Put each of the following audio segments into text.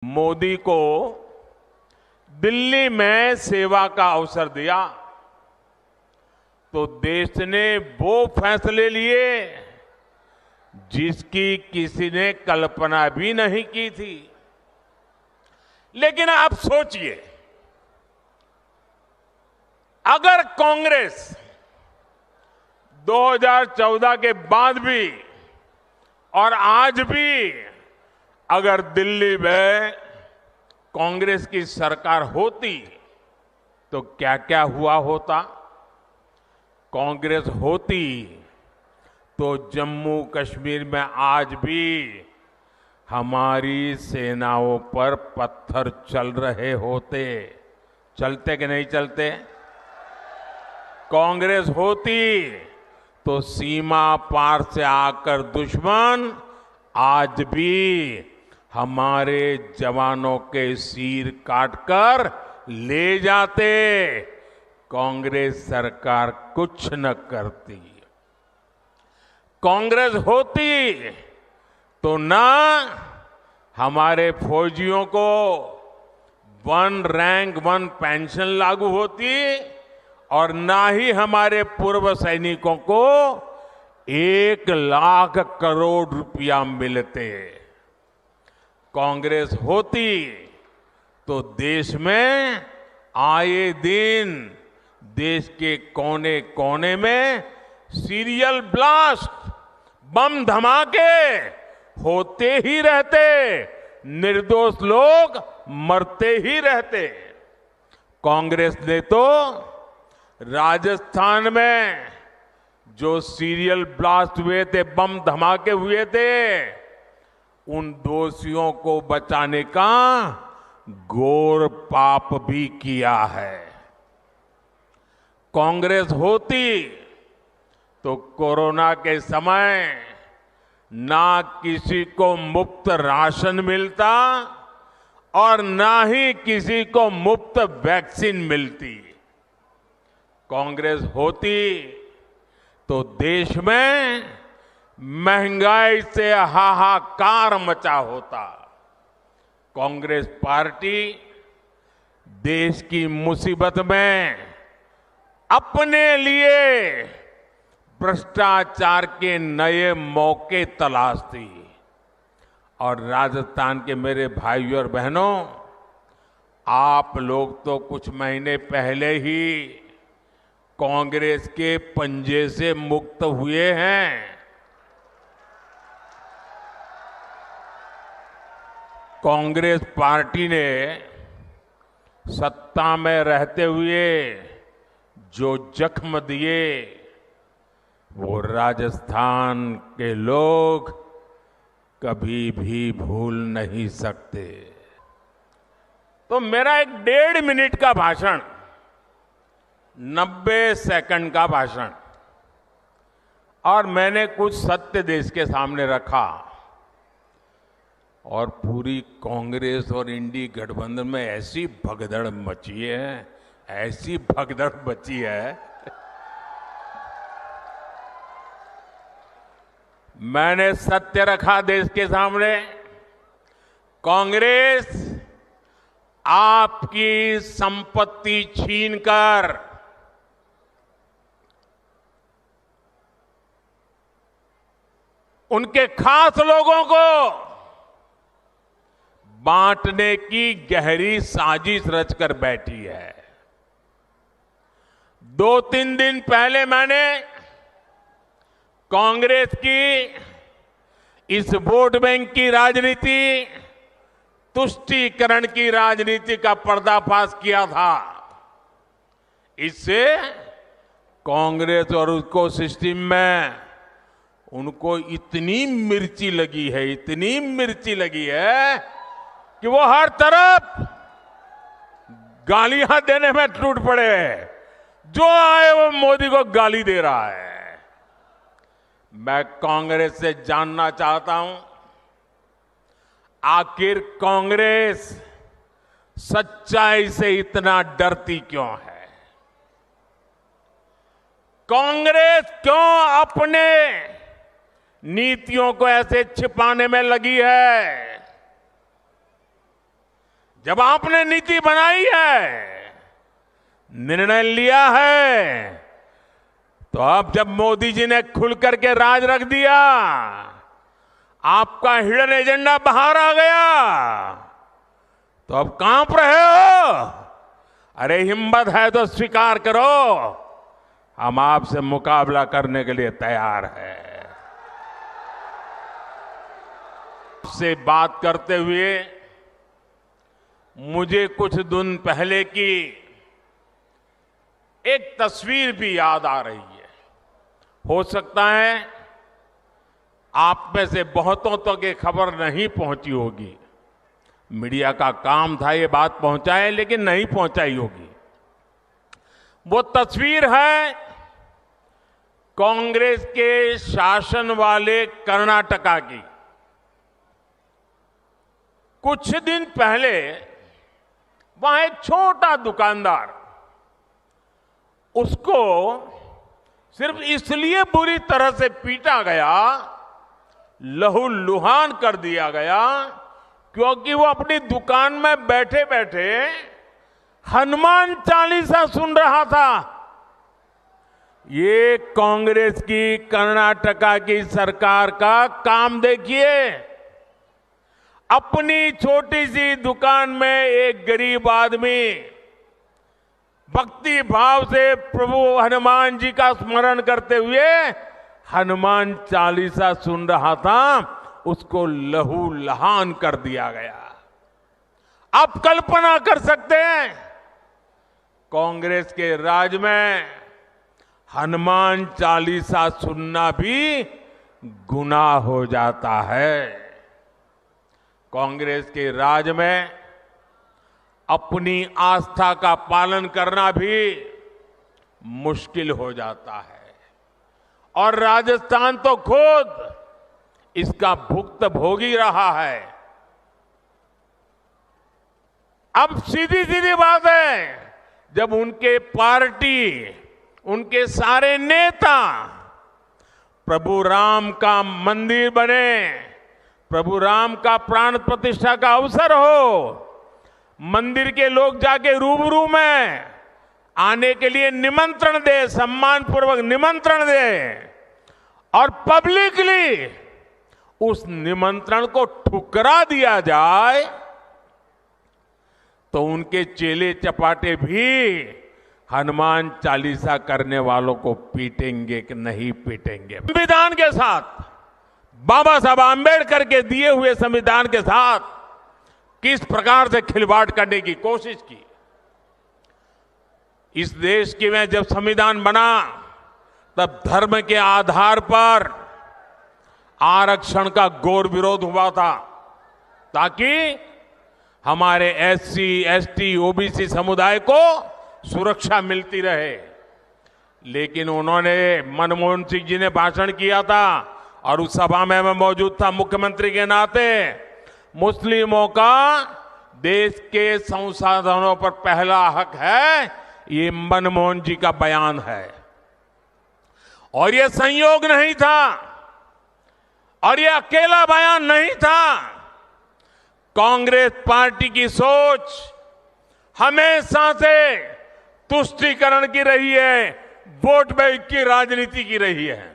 मोदी को दिल्ली में सेवा का अवसर दिया तो देश ने वो फैसले लिए जिसकी किसी ने कल्पना भी नहीं की थी। लेकिन आप सोचिए, अगर कांग्रेस 2014 के बाद भी और आज भी अगर दिल्ली में कांग्रेस की सरकार होती तो क्या क्या हुआ होता। कांग्रेस होती तो जम्मू कश्मीर में आज भी हमारी सेनाओं पर पत्थर चल रहे होते। चलते कि नहीं चलते? कांग्रेस होती तो सीमा पार से आकर दुश्मन आज भी हमारे जवानों के सिर काटकर ले जाते। कांग्रेस सरकार कुछ न करती। कांग्रेस होती तो ना हमारे फौजियों को 1 रैंक 1 पेंशन लागू होती और ना ही हमारे पूर्व सैनिकों को 1 लाख करोड़ रुपया मिलते। कांग्रेस होती तो देश में आए दिन देश के कोने कोने में सीरियल ब्लास्ट, बम धमाके होते ही रहते, निर्दोष लोग मरते ही रहते। कांग्रेस ने तो राजस्थान में जो सीरियल ब्लास्ट हुए थे, बम धमाके हुए थे, उन दोषियों को बचाने का घोर पाप भी किया है। कांग्रेस होती तो कोरोना के समय ना किसी को मुफ्त राशन मिलता और ना ही किसी को मुफ्त वैक्सीन मिलती। कांग्रेस होती तो देश में महंगाई से हाहाकार मचा होता। कांग्रेस पार्टी देश की मुसीबत में अपने लिए भ्रष्टाचार के नए मौके तलाशती। और राजस्थान के मेरे भाइयों और बहनों, आप लोग तो कुछ महीने पहले ही कांग्रेस के पंजे से मुक्त हुए हैं। कांग्रेस पार्टी ने सत्ता में रहते हुए जो जख्म दिए वो राजस्थान के लोग कभी भी भूल नहीं सकते। तो मेरा एक 1.5 मिनट का भाषण, 90 सेकंड का भाषण, और मैंने कुछ सत्य देश के सामने रखा। और पूरी कांग्रेस और इंडी गठबंधन में ऐसी भगदड़ मची है, ऐसी भगदड़ मची है। मैंने सत्य रखा देश के सामने। कांग्रेस आपकी संपत्ति छीनकर उनके खास लोगों को बांटने की गहरी साजिश रचकर बैठी है। 2-3 दिन पहले मैंने कांग्रेस की इस वोट बैंक की राजनीति, तुष्टीकरण की राजनीति का पर्दाफाश किया था। इससे कांग्रेस और उसको सिस्टम में उनको इतनी मिर्ची लगी है, इतनी मिर्ची लगी है कि वो हर तरफ गालियां देने में टूट पड़े। जो आए वो मोदी को गाली दे रहा है। मैं कांग्रेस से जानना चाहता हूं, आखिर कांग्रेस सच्चाई से इतना डरती क्यों है? कांग्रेस क्यों अपने नीतियों को ऐसे छिपाने में लगी है? जब आपने नीति बनाई है, निर्णय लिया है, तो अब जब मोदी जी ने खुल करके राज रख दिया, आपका हिडन एजेंडा बाहर आ गया, तो अब कांप रहे हो? अरे हिम्मत है तो स्वीकार करो, हम आपसे मुकाबला करने के लिए तैयार हैं। आपसे बात करते हुए मुझे कुछ दिन पहले की एक तस्वीर भी याद आ रही है। हो सकता है आप में से बहुतों तक ये खबर नहीं पहुंची होगी। मीडिया का काम था ये बात पहुंचाए, लेकिन नहीं पहुंचाई होगी। वो तस्वीर है कांग्रेस के शासन वाले कर्नाटका की। कुछ दिन पहले वहां एक छोटा दुकानदार, उसको सिर्फ इसलिए बुरी तरह से पीटा गया, लहूलुहान कर दिया गया, क्योंकि वो अपनी दुकान में बैठे बैठे हनुमान चालीसा सुन रहा था। ये कांग्रेस की कर्नाटका की सरकार का काम देखिए। अपनी छोटी सी दुकान में एक गरीब आदमी भक्ति भाव से प्रभु हनुमान जी का स्मरण करते हुए हनुमान चालीसा सुन रहा था, उसको लहूलुहान कर दिया गया। आप कल्पना कर सकते हैं, कांग्रेस के राज में हनुमान चालीसा सुनना भी गुनाह हो जाता है। कांग्रेस के राज में अपनी आस्था का पालन करना भी मुश्किल हो जाता है, और राजस्थान तो खुद इसका भुक्तभोगी रहा है। अब सीधी सीधी बात है, जब उनके पार्टी, उनके सारे नेता प्रभु राम का मंदिर बने, प्रभु राम का प्राण प्रतिष्ठा का अवसर हो, मंदिर के लोग जाके रूबरू में आने के लिए निमंत्रण दे, सम्मान पूर्वक निमंत्रण दे, और पब्लिकली उस निमंत्रण को ठुकरा दिया जाए, तो उनके चेले चपाटे भी हनुमान चालीसा करने वालों को पीटेंगे कि नहीं पीटेंगे? संविधान के साथ, बाबा साहब आंबेडकर के दिए हुए संविधान के साथ किस प्रकार से खिलवाड़ करने की कोशिश की। इस देश की में जब संविधान बना, तब धर्म के आधार पर आरक्षण का घोर विरोध हुआ था, ताकि हमारे एससी, एसटी, ओबीसी समुदाय को सुरक्षा मिलती रहे। लेकिन उन्होंने, मनमोहन सिंह जी ने भाषण किया था, और उस सभा में मैं मौजूद था मुख्यमंत्री के नाते। मुस्लिमों का देश के संसाधनों पर पहला हक है, ये मनमोहन जी का बयान है। और ये संयोग नहीं था, और ये अकेला बयान नहीं था। कांग्रेस पार्टी की सोच हमेशा से तुष्टीकरण की रही है, वोट बैंक की राजनीति की रही है।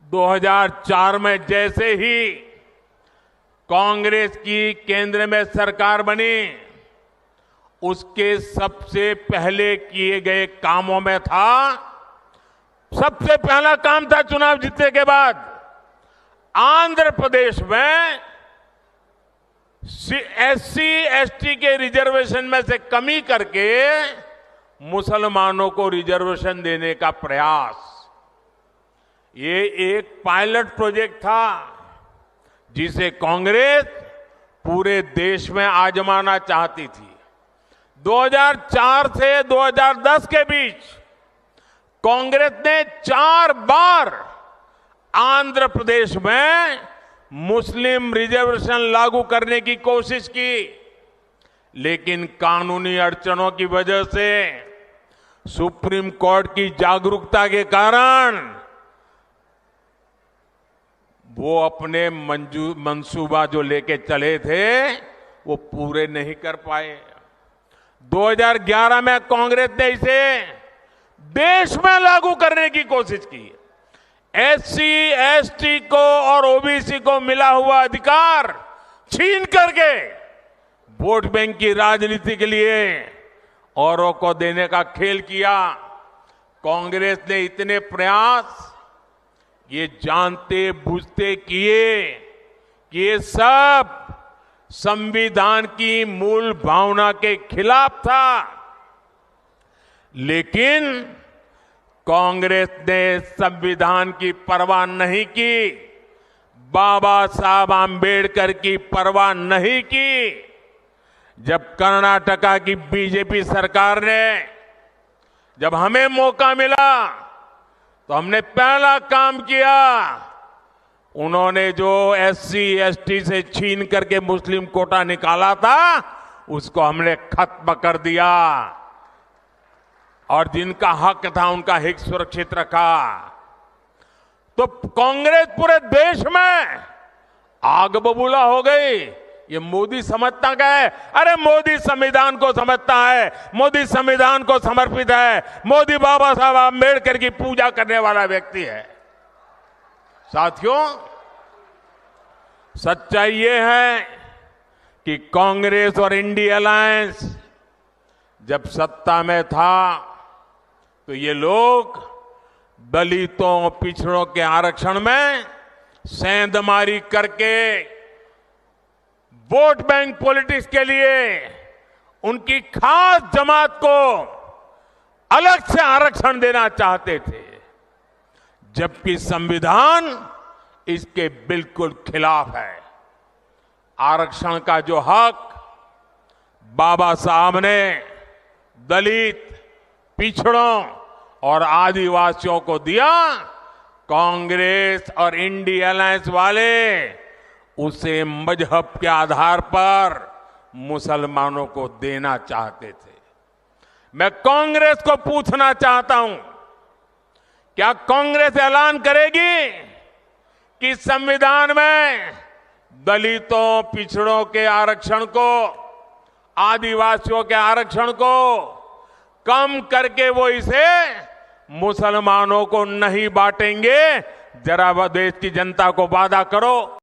2004 में जैसे ही कांग्रेस की केंद्र में सरकार बनी, उसके सबसे पहले किए गए कामों में था, सबसे पहला काम था चुनाव जीतने के बाद, आंध्र प्रदेश में एससी, एसटी के रिजर्वेशन में से कमी करके मुसलमानों को रिजर्वेशन देने का प्रयास। ये एक पायलट प्रोजेक्ट था, जिसे कांग्रेस पूरे देश में आजमाना चाहती थी। 2004 से 2010 के बीच कांग्रेस ने 4 बार आंध्र प्रदेश में मुस्लिम रिजर्वेशन लागू करने की कोशिश की, लेकिन कानूनी अड़चनों की वजह से, सुप्रीम कोर्ट की जागरूकता के कारण वो अपने मंसूबा जो लेके चले थे, वो पूरे नहीं कर पाए। 2011 में कांग्रेस ने इसे देश में लागू करने की कोशिश की। एससी, एसटी को और ओबीसी को मिला हुआ अधिकार छीन करके वोट बैंक की राजनीति के लिए औरों को देने का खेल किया। कांग्रेस ने इतने प्रयास ये जानते बूझते किए कि ये सब संविधान की मूल भावना के खिलाफ था, लेकिन कांग्रेस ने संविधान की परवाह नहीं की, बाबा साहब आंबेडकर की परवाह नहीं की। जब कर्नाटका की बीजेपी सरकार ने, जब हमें मौका मिला तो हमने पहला काम किया, उन्होंने जो एससी, एसटी से छीन करके मुस्लिम कोटा निकाला था उसको हमने खत्म कर दिया और जिनका हक था उनका हित सुरक्षित रखा। तो कांग्रेस पूरे देश में आग बबूला हो गई। ये मोदी समझता क्या है? अरे मोदी संविधान को समझता है, मोदी संविधान को समर्पित है, मोदी बाबा साहब आंबेडकर की पूजा करने वाला व्यक्ति है। साथियों, सच्चाई ये है कि कांग्रेस और इंडिया अलायंस जब सत्ता में था तो ये लोग दलितों, पिछड़ों के आरक्षण में सेंधमारी करके वोट बैंक पॉलिटिक्स के लिए उनकी खास जमात को अलग से आरक्षण देना चाहते थे, जबकि संविधान इसके बिल्कुल खिलाफ है। आरक्षण का जो हक बाबा साहब ने दलित, पिछड़ों और आदिवासियों को दिया, कांग्रेस और इंडिया अलायंस वाले उसे मजहब के आधार पर मुसलमानों को देना चाहते थे। मैं कांग्रेस को पूछना चाहता हूं, क्या कांग्रेस ऐलान करेगी कि संविधान में दलितों, पिछड़ों के आरक्षण को, आदिवासियों के आरक्षण को कम करके वो इसे मुसलमानों को नहीं बांटेंगे? जरा वह देश की जनता को वादा करो।